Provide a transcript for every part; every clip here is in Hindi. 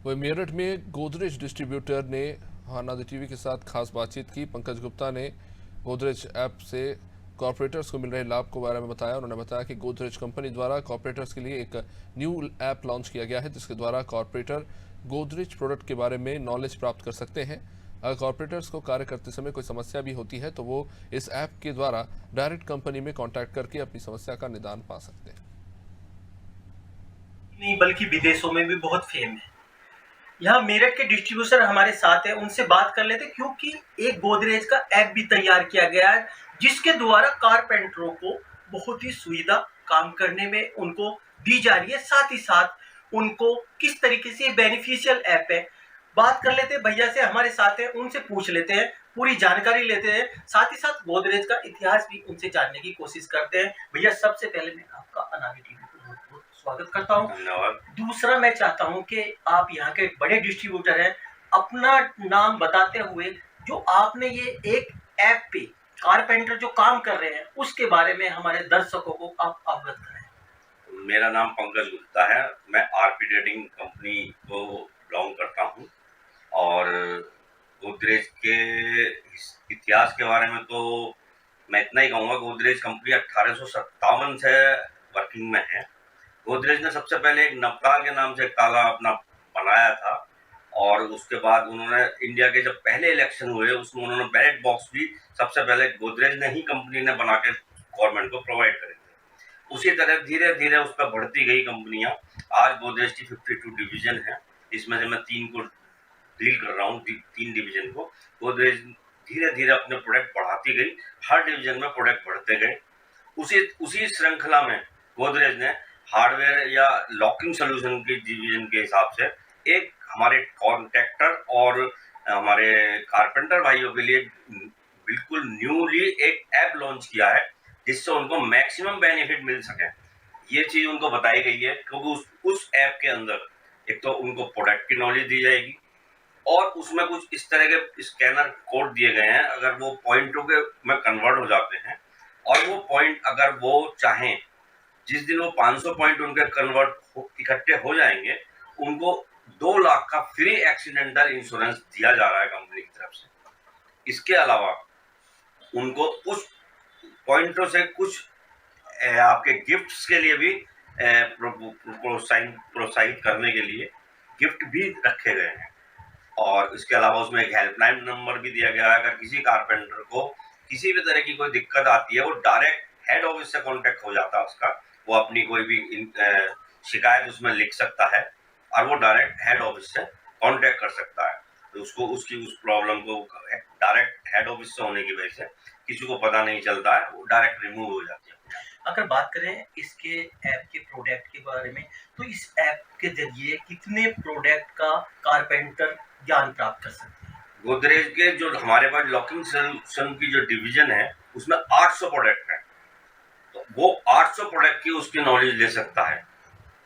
वही मेरठ में गोदरेज डिस्ट्रीब्यूटर ने आनंद टीवी के साथ खास बातचीत की। पंकज गुप्ता ने गोदरेज ऐप से कॉरपोरेटर्स को मिल रहे लाभ के बारे में बताया। उन्होंने बताया कि गोदरेज कंपनी द्वारा कॉरपोरेटर्स के लिए एक न्यू ऐप लॉन्च किया गया है, जिसके द्वारा कॉरपोरेटर गोदरेज प्रोडक्ट के बारे में नॉलेज प्राप्त कर सकते हैं। अगर कॉरपोरेटर्स को कार्य करते समय कोई समस्या भी होती है तो वो इस ऐप के द्वारा डायरेक्ट कंपनी में कॉन्टैक्ट करके अपनी समस्या का निदान पा सकते हैं। नहीं बल्कि विदेशों में भी बहुत फेम है। यहाँ मेरठ के डिस्ट्रीब्यूटर हमारे साथ है, उनसे बात कर लेते क्योंकि एक गोदरेज का ऐप भी तैयार किया गया है जिसके द्वारा कारपेंटरों को बहुत ही सुविधा काम करने में उनको दी जा रही है। साथ ही साथ उनको किस तरीके से बेनिफिशियल ऐप है, बात कर लेते हैं। भैया से हमारे साथ है, उनसे पूछ लेते हैं, पूरी जानकारी लेते हैं। साथ ही साथ गोदरेज का इतिहास भी उनसे जानने की कोशिश करते हैं। भैया सबसे पहले मैं आपका अनामी टीवी को बहुत बहुत स्वागत करता हूँ। धन्यवाद। दूसरा मैं चाहता हूँ कि आप यहाँ के बड़े डिस्ट्रीब्यूटर हैं, अपना नाम बताते हुए जो आपने ये एक ऐप पे कारपेंटर जो काम कर रहे हैं उसके बारे में हमारे दर्शकों को आप अवगत कराएं। मेरा नाम पंकज गुप्ता है। मैं आरपी ट्रेडिंग कंपनी को बिलोंग करता हूँ और गोदरेज के इतिहास के बारे में तो मैं इतना ही कहूँगा। गोदरेज कंपनी 1857 से वर्किंग में है। गोदरेज ने सबसे पहले एक नवतार के नाम से एक ताला अपना बनाया था और उसके बाद उन्होंने इंडिया के जब पहले इलेक्शन हुए उसमें उन्होंने बैलेट बॉक्स भी सबसे पहले गोदरेज ने ही कंपनी ने बना के गवर्नमेंट को प्रोवाइड करे थे। उसी तरह धीरे धीरे उस पर बढ़ती गई कंपनियां। आज गोदरेज की 52 डिवीजन है, इसमें से मैं 3 को डील कर रहा हूँ, 3 डिवीजन को। गोदरेज धीरे धीरे अपने प्रोडक्ट बढ़ाती गई, हर डिवीजन में प्रोडक्ट बढ़ते गए। उसी श्रृंखला में गोदरेज ने हार्डवेयर या लॉकिंग सोल्यूशन की डिवीजन के हिसाब से एक हमारे कॉन्ट्रैक्टर और हमारे कारपेंटर भाइयों के लिए बिल्कुल न्यूली एक ऐप लॉन्च किया है जिससे उनको मैक्सिमम बेनिफिट मिल सके। ये चीज उनको बताई गई है क्योंकि उस ऐप के अंदर एक तो उनको प्रोडक्ट की नॉलेज दी जाएगी और उसमें कुछ इस तरह के स्कैनर कोड दिए गए हैं। अगर वो पॉइंटों के में कन्वर्ट हो जाते हैं और वो पॉइंट अगर वो चाहें, जिस दिन वो 500 पॉइंट उनके कन्वर्ट इकट्ठे हो जाएंगे, उनको 2 लाख का फ्री एक्सीडेंटल इंश्योरेंस दिया जा रहा है कंपनी की तरफ से। इसके अलावा उनको उस पॉइंटों से कुछ आपके गिफ्ट्स के लिए भी प्रोत्साहित करने के लिए गिफ्ट भी रखे गए हैं। और इसके अलावा उसमें एक हेल्पलाइन नंबर भी दिया गया है। अगर किसी कारपेंटर को किसी भी तरह की कोई दिक्कत आती है, वो डायरेक्ट हेड ऑफिस से कांटेक्ट हो जाता है उसका। वो अपनी कोई भी शिकायत उसमें लिख सकता है और वो डायरेक्ट हेड ऑफिस से कांटेक्ट कर सकता है। तो उसको उसकी उस प्रॉब्लम को डायरेक्ट हेड ऑफिस से होने की वजह से किसी को पता नहीं चलता है, वो डायरेक्ट रिमूव हो जाती है। अगर बात करें इसके ऐप के प्रोडक्ट के बारे में, तो इस ऐप के जरिए कितने प्रोडक्ट का कारपेंटर ज्ञान प्राप्त कर सकते हैं? गोदरेज के जो हमारे पास लॉकिंग सोल्यूशन की जो डिवीजन है उसमें 800 प्रोडक्ट है। तो वो 800 प्रोडक्ट की उसकी नॉलेज ले सकता है।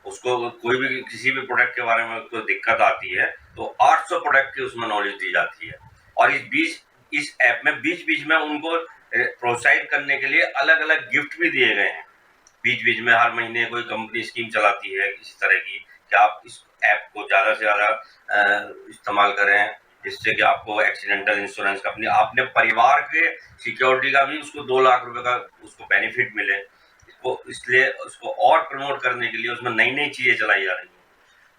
उसको कोई भी किसी भी प्रोडक्ट के बारे में कोई दिक्कत आती है तो 800 प्रोडक्ट की उसमें नॉलेज दी जाती है। और इस ऐप में बीच बीच में उनको प्रोत्साहित करने के लिए अलग अलग गिफ्ट भी दिए गए हैं। बीच बीच में हर महीने कोई कंपनी स्कीम चलाती है इस तरह की कि आप इस ऐप को ज़्यादा से ज़्यादा इस्तेमाल करें, जिससे कि आपको एक्सीडेंटल इंश्योरेंस का अपने परिवार के सिक्योरिटी का भी उसको 2 लाख रुपए का उसको बेनिफिट मिले। इसलिए उसको और प्रमोट करने के लिए उसमें नई नई चीजें चलाई जा रही हैं।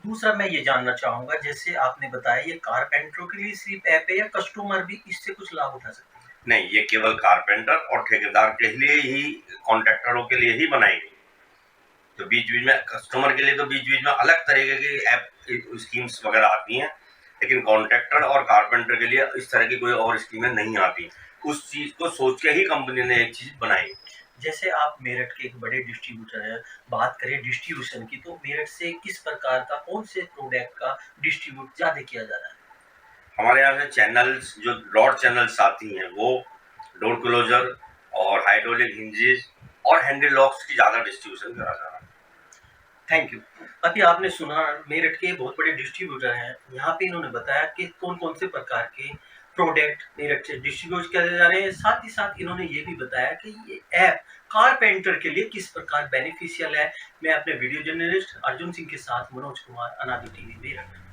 दूसरा मैं ये जानना चाहूंगा, जैसे आपने बताया ये कारपेंटरों के लिए सिर्फ ऐप है या कस्टमर भी इससे कुछ लाभ उठा सकते हैं? नहीं, ये केवल कारपेंटर और ठेकेदार के लिए ही, कॉन्ट्रैक्टरों के लिए ही बनाई गई। तो बीच बीच में कस्टमर के लिए तो बीच बीच में अलग तरीके की ऐप स्कीम्स वगैरह आती हैं, लेकिन कॉन्ट्रैक्टर और कारपेंटर के लिए इस तरह की कोई और स्कीमें नहीं आती। उस चीज को सोच के ही कंपनी ने एक चीज बनाई। जैसे आप मेरठ के एक बड़े डिस्ट्रीब्यूटर हैं, बात करें डिस्ट्रीब्यूशन की, तो मेरठ से किस प्रकार का कौन से प्रोडक्ट का डिस्ट्रीब्यूट ज्यादा किया जा रहा है? हमारे यहाँ से चैनल्स जो रॉड चैनल्स आती हैं वो डोर क्लोजर और हाइड्रोलिक हिंजेस और हैंडल लॉक्स की ज़्यादा डिस्ट्रीब्यूशन करा जा रहा है। Thank you. अभी आपने सुना मेरठ के बहुत बड़े डिस्ट्रीब्यूटर हैं, यहाँ पे इन्होंने बताया कि कौन कौन से प्रकार के प्रोडक्ट मेरठ से डिस्ट्रीब्यूट किए जा रहे हैं। साथ ही साथ इन्होंने ये भी बताया कि ये ऐप कारपेंटर के लिए किस प्रकार बेनिफिशियल है। मैं अपने वीडियो जर्नलिस्ट अर्जुन सिंह के साथ मनोज कुमार, अनादि टीवी मेरठ।